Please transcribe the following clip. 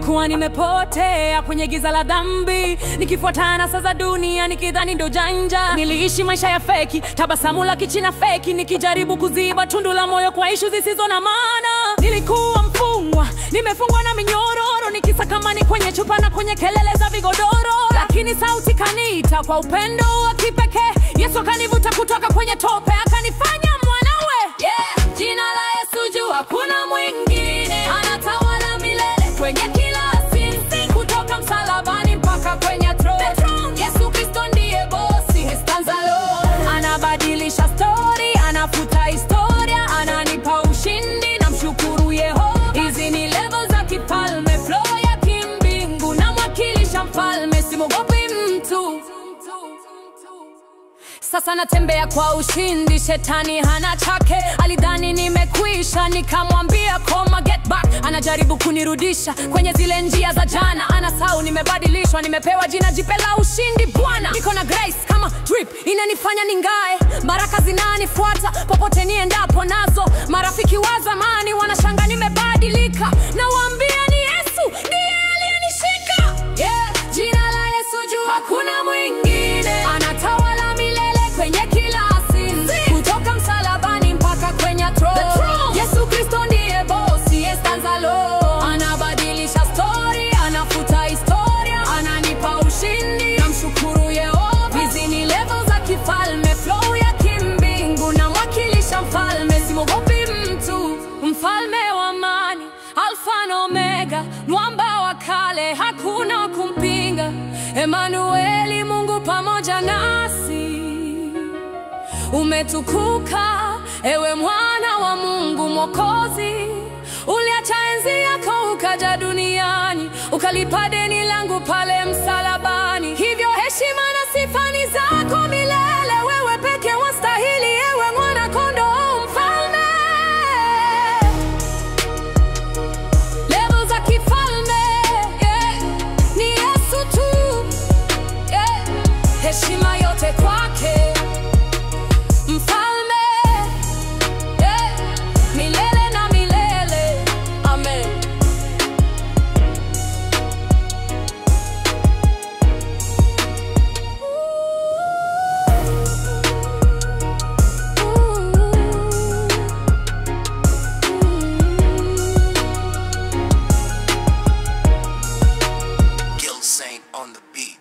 Nilikuwa nimepotea kwenye giza la dhambi, nikifuatana sasa dunia nikidhani ndo janja. Niliishi maisha ya feki, tabasamu la kichina feki, nikijaribu kuziba tundu la moyo kwa ishu zisizo na maana. Nilikuwa mfungwa, nimefungwa na minyororo, nikisakamani kwenye chupa na kwenye kelele za vigodoro. Lakini sauti kaniita kwa upendo wa kipekee. Yesu akanivuta kutoka kwenye tope, akanifanya mwanawe. Jina la Yesu juu hakuna mwingine, anatawala milele kwenye kila sisi, kutoka msalabani mpaka kwenye throne. Yesu Kristo ndiye bosi, he stands alone. Anabadilisha story, anafuta historia, ananipa ushindi, namshukuru Yehova. Hizi ni level za kifalme, flow ya kimbingu, namwakilisha mfalme, simogopi mtu. Sasa natembea kwa ushindi, shetani hana chake. Alidhani nimekwisha, nikamwambia koma, get back. Anajaribu kunirudisha kwenye zile njia za jana. Anasahau nimebadilishwa, nimepewa jina jipya la ushindi. Bwana, niko na grace kama drip, inanifanya ningae. Baraka zinanifuata popote niendapo nazo. Marafiki wa zamani wanashanga nimebadilika, nawaambia ni Yesu ndiye aliyenishika. Jina la Yesu juu hakuna mwingine, anatawala milele kwenye kila sisi, kutoka msalabani mpaka kwenye throne. Yesu Kristo ndiye boss, he stands alone. Anabadilisha story, anafuta historia, ananipa ushindi, namshukuru Yehova. Hizi ni level za kifalme, flow ya kimbingu, namwakilisha mfalme, simogopi mtu. Mfalme wa amani, Alfa na Omega, mwamba wa kale, hakuna kumpinga. Emanueli, Mungu pamoja nasi. Umetukuka ewe mwana wa Mungu Mwokozi, uliacha enzi yako ukaja duniani, ukalipa deni langu pale msalabani. Hivyo heshima na sifa ni zako milele, wewe peke wastahili, ewe mwana kondoo mfalme. Level za kifalme, ni Yesu tu, heshima yote kwake mfalme, milele na milele, amen. Gil Saint on the beat.